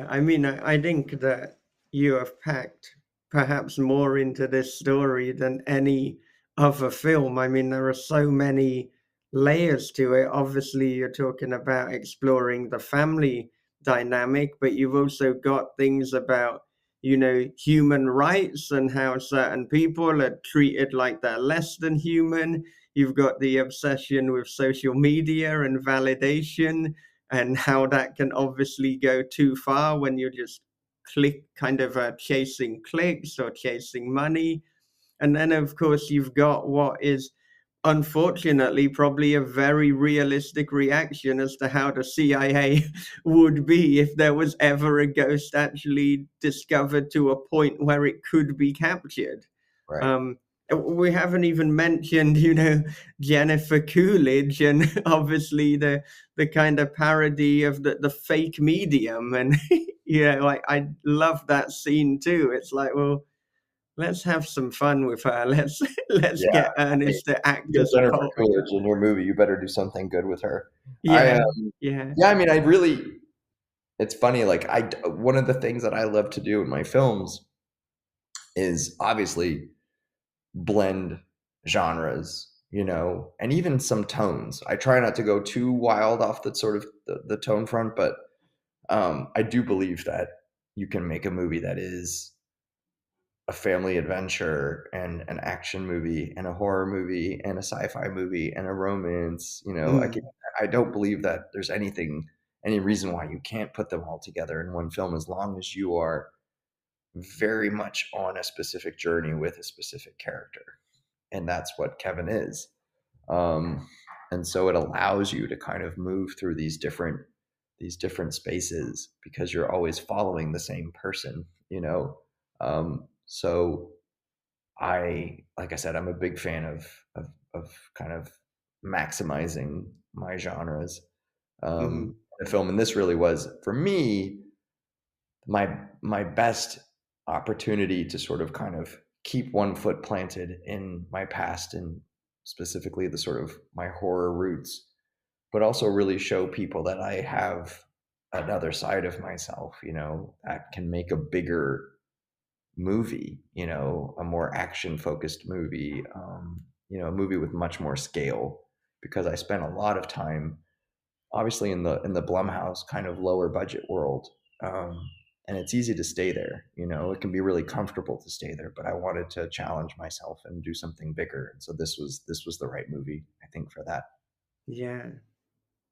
I mean, I think that you have packed perhaps more into this story than any other film. I mean, there are so many layers to it. Obviously, you're talking about exploring the family dynamic, but you've also got things about, human rights and how certain people are treated like they're less than human. You've got the obsession with social media and validation, and how that can obviously go too far when you're just chasing clicks or chasing money. And then, of course, you've got what is unfortunately probably a very realistic reaction as to how the CIA would be if there was ever a ghost actually discovered to a point where it could be captured. Right. We haven't even mentioned, Jennifer Coolidge, and obviously the kind of parody of the fake medium. And I love that scene too. It's like, well, let's have some fun with her. Let's Yeah. get Ernest to act You get as a Jennifer pulp. Coolidge in your movie, you better do something good with her. Yeah. I mean, it's funny. Like one of the things that I love to do in my films is obviously blend genres, and even some tones. I try not to go too wild off the sort of the tone front, but I do believe that you can make a movie that is a family adventure and an action movie and a horror movie and a sci-fi movie and a romance. I don't believe that there's any reason why you can't put them all together in one film, as long as you are very much on a specific journey with a specific character. And that's what Kevin is. And so it allows you to kind of move through these different spaces, because you're always following the same person, so like I said, I'm a big fan of kind of maximizing my genres. The film, and this really was for me my best opportunity to sort of kind of keep one foot planted in my past, and specifically the sort of my horror roots, but also really show people that I have another side of myself, that can make a bigger movie, a more action focused movie, a movie with much more scale, because I spent a lot of time obviously in the Blumhouse kind of lower budget world. And it's easy to stay there, it can be really comfortable to stay there, but I wanted to challenge myself and do something bigger. And so this was the right movie, I think, for that. Yeah,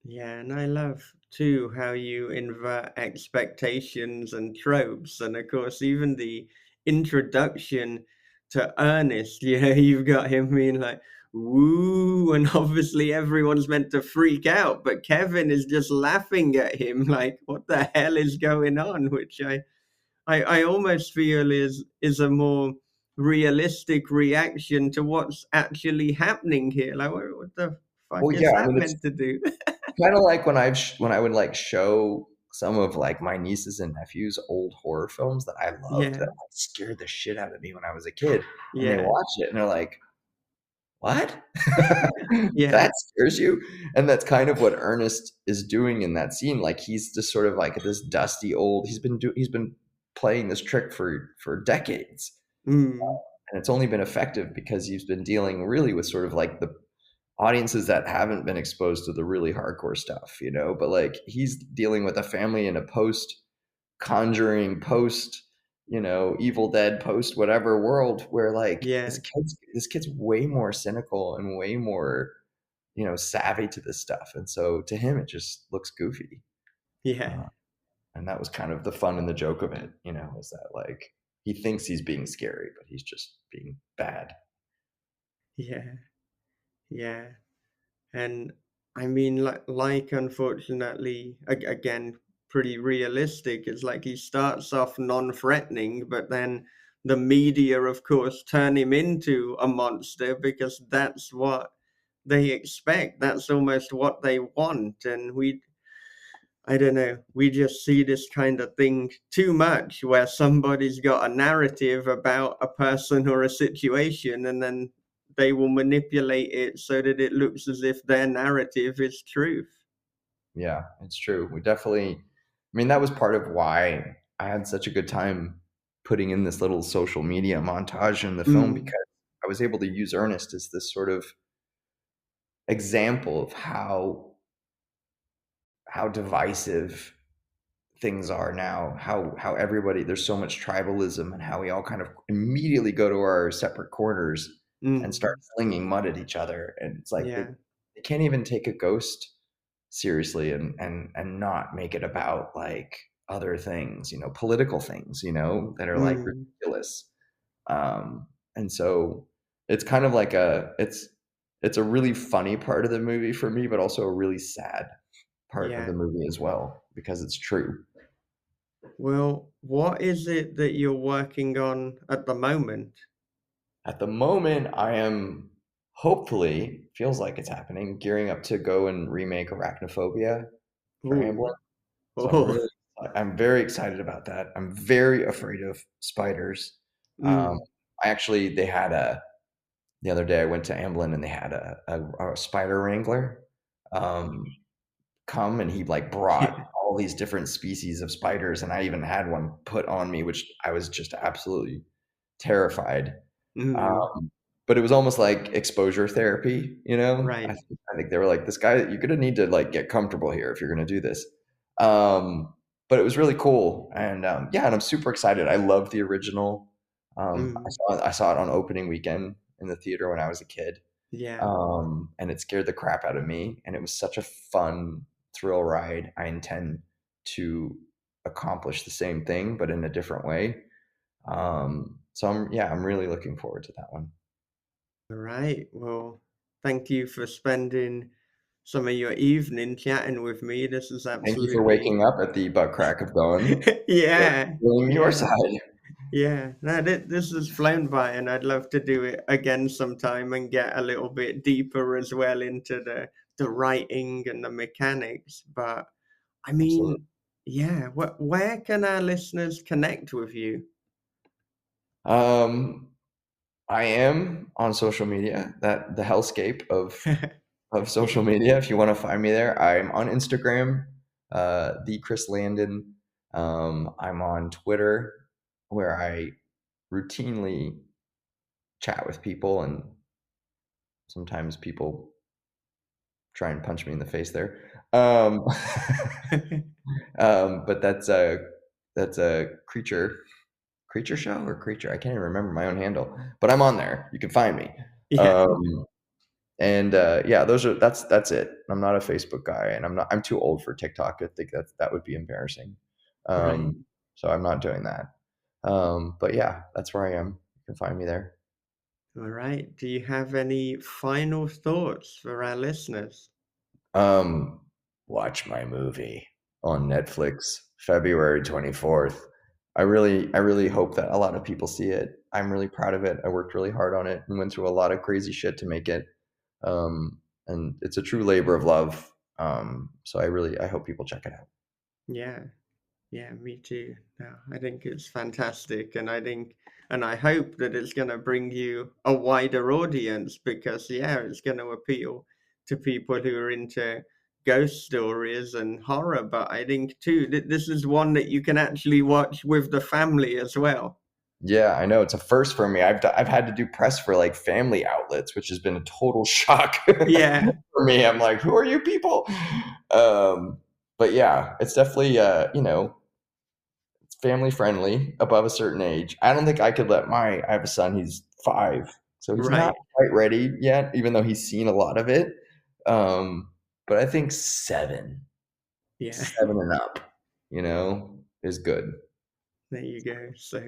and I love too how you invert expectations and tropes, and of course even the introduction to Ernest. You've got him being like, "Woo," and obviously everyone's meant to freak out, but Kevin is just laughing at him like, "What the hell is going on?" Which I almost feel is a more realistic reaction to what's actually happening here. Like, what the fuck Well, is yeah, I that mean, meant to do? kind of like when I would like show some of like my nieces and nephews old horror films that I loved, that like scared the shit out of me when I was a kid, and they watch it and they're like, "What? That scares you?" And that's kind of what Ernest is doing in that scene. Like, he's just sort of like this dusty old. He's been playing this trick for decades, and it's only been effective because he's been dealing really with sort of like the audiences that haven't been exposed to the really hardcore stuff, but like he's dealing with a family in a post Conjuring post, Evil Dead post whatever world where like Yeah. this kid's way more cynical and way more, savvy to this stuff. And so to him, it just looks goofy. Yeah. Uh, and that was kind of the fun and the joke of it, is that like he thinks he's being scary, but he's just being bad. Yeah. Yeah. And I mean, like unfortunately, again, pretty realistic. It's like he starts off non-threatening, but then the media, of course, turn him into a monster because that's what they expect. That's almost what they want. And I don't know, we just see this kind of thing too much where somebody's got a narrative about a person or a situation, and then they will manipulate it so that it looks as if their narrative is truth. Yeah, it's true. We definitely, I mean, that was part of why I had such a good time putting in this little social media montage in the film, because I was able to use Ernest as this sort of example of how divisive things are now, how everybody, there's so much tribalism, and how we all kind of immediately go to our separate corners and start slinging mud at each other. And it's like Yeah. they can't even take a ghost seriously and not make it about like other things, political things, that are like ridiculous. And so it's kind of like it's a really funny part of the movie for me, but also a really sad part of the movie as well, because it's true. Well, what is it that you're working on at the moment? At the moment, I am hopefully, feels like it's happening, gearing up to go and remake Arachnophobia for Ooh. Amblin. So Oh. I'm very excited about that. I'm very afraid of spiders. They had the other day I went to Amblin and they had a spider wrangler come, and he like brought all these different species of spiders, and I even had one put on me, which I was just absolutely terrified. But it was almost like exposure therapy, Right. I think they were like, this guy, you're gonna need to like get comfortable here if you're gonna do this. But it was really cool, and and I'm super excited. I love the original. I saw it on opening weekend in the theater when I was a kid. Yeah. And it scared the crap out of me, and it was such a fun thrill ride. I intend to accomplish the same thing, but in a different way. So I'm really looking forward to that one. All right. Well, thank you for spending some of your evening chatting with me. This is Thank you for absolutely waking up at the butt crack of dawn. yeah. Feeling your Yeah. side. Yeah. No, this has flown by, and I'd love to do it again sometime and get a little bit deeper as well into the writing and the mechanics. But I Absolutely. mean, yeah, where can our listeners connect with you? I am on social media, that the hellscape of social media. If you want to find me there, I'm on Instagram, the Chris Landon. I'm on Twitter, where I routinely chat with people, and sometimes people try and punch me in the face there. But that's a creature show or creature. I can't even remember my own handle, but I'm on there. You can find me. Yeah. And that's it. I'm not a Facebook guy, and I'm too old for TikTok. I think that would be embarrassing. Right. So I'm not doing that. But yeah, that's where I am. You can find me there. All right. Do you have any final thoughts for our listeners? Watch my movie on Netflix, February 24th. I really hope that a lot of people see it. I'm really proud of it. I worked really hard on it and went through a lot of crazy shit to make it. And it's a true labor of love. So I hope people check it out. Yeah. Yeah, me too. No, I think it's fantastic, and I hope that it's going to bring you a wider audience, because it's going to appeal to people who are into ghost stories and horror. But I think too that this is one that you can actually watch with the family as well. Yeah, I know, it's a first for me. I've had to do press for like family outlets, which has been a total shock. Yeah. For me. I'm like, who are you people? But yeah, it's definitely family friendly above a certain age. I don't think I could let I have a son, he's 5, so he's not quite ready yet, even though he's seen a lot of it. But I think 7 and up, is good. There you go. So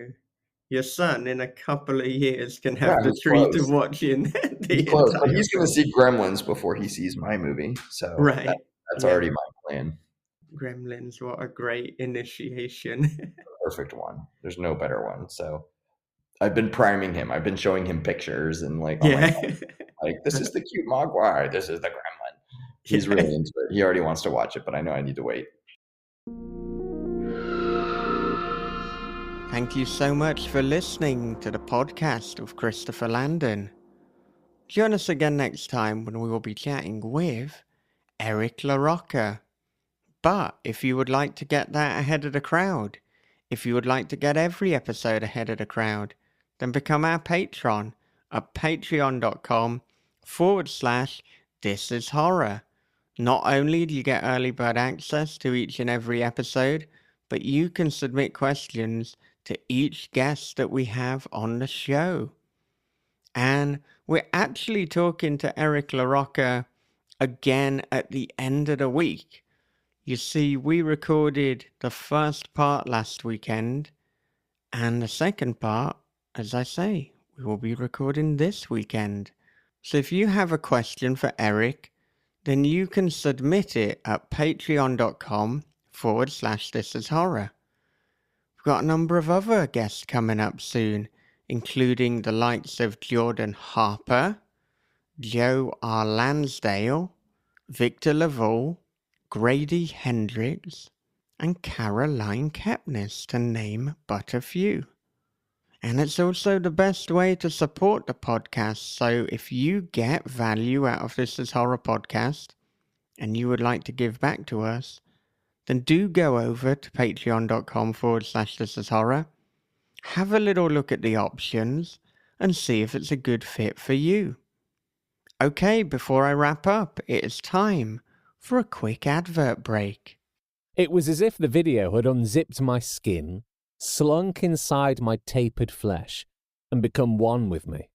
your son in a couple of years can have the he's treat close. of watching He's close, but he's going to see Gremlins before he sees my movie, so that's already my plan. Gremlins, what a great initiation. Perfect one. There's no better one. So I've been priming him. I've been showing him pictures and on my phone, this is the cute Mogwai. This is the Gremlin. He's really into it. He already wants to watch it, but I know I need to wait. Thank you so much for listening to the podcast of Christopher Landon. Join us again next time when we will be chatting with Eric LaRocca. But if you would like to get that ahead of the crowd, if you would like to get every episode ahead of the crowd, then become our patron at patreon.com/thisishorror. Not only do you get early bird access to each and every episode, but you can submit questions to each guest that we have on the show. And we're actually talking to Eric LaRocca again at the end of the week. You see, we recorded the first part last weekend, and the second part, as I say, we will be recording this weekend. So if you have a question for Eric, then you can submit it at patreon.com/thisishorror. We've got a number of other guests coming up soon, including the likes of Jordan Harper, Joe R. Lansdale, Victor Laval, Grady Hendricks, and Caroline Kepnes, to name but a few. And it's also the best way to support the podcast, so if you get value out of This Is Horror podcast, and you would like to give back to us, then do go over to patreon.com/thisishorror, have a little look at the options, and see if it's a good fit for you. Okay, before I wrap up, it is time for a quick advert break. It was as if the video had unzipped my skin, slunk inside my tapered flesh, and become one with me.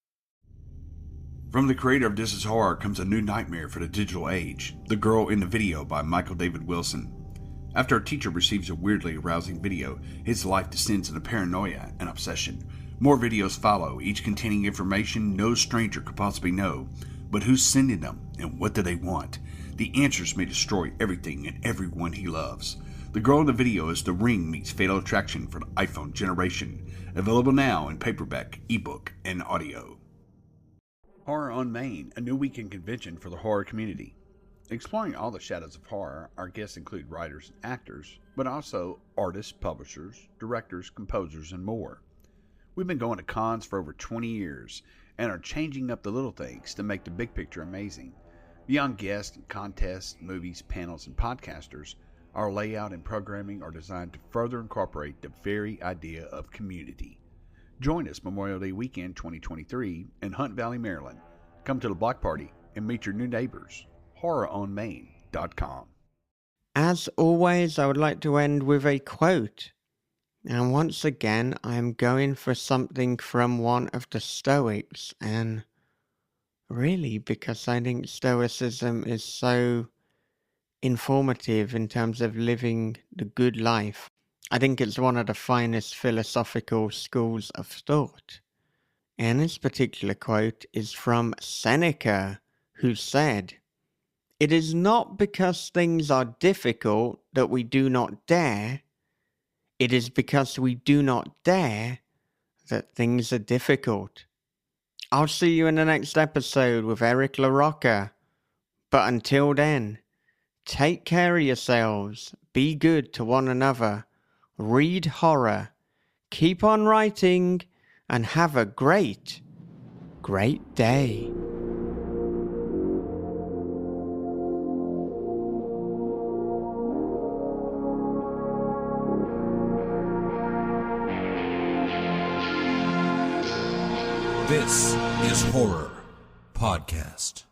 From the creator of This Is Horror comes a new nightmare for the digital age, The Girl in the Video by Michael David Wilson. After a teacher receives a weirdly arousing video, his life descends into paranoia and obsession. More videos follow, each containing information no stranger could possibly know. But who's sending them, and what do they want? The answers may destroy everything and everyone he loves. The Girl in the Video is The Ring meets Fatal Attraction for the iPhone generation. Available now in paperback, ebook, and audio. Horror on Main, a new weekend convention for the horror community. Exploring all the shadows of horror, our guests include writers and actors, but also artists, publishers, directors, composers, and more. We've been going to cons for over 20 years and are changing up the little things to make the big picture amazing. Beyond guests, contests, movies, panels, and podcasters, our layout and programming are designed to further incorporate the very idea of community. Join us Memorial Day weekend 2023 in Hunt Valley, Maryland. Come to the block party and meet your new neighbors. HorrorOnMain.com. As always, I would like to end with a quote. And once again, I am going for something from one of the Stoics, and really because I think Stoicism is so informative in terms of living the good life. I think it's one of the finest philosophical schools of thought. And this particular quote is from Seneca, who said, "It is not because things are difficult that we do not dare. It is because we do not dare that things are difficult." I'll see you in the next episode with Eric LaRocca. But until then, take care of yourselves, be good to one another, read horror, keep on writing, and have a great, great day. This is Horror Podcast.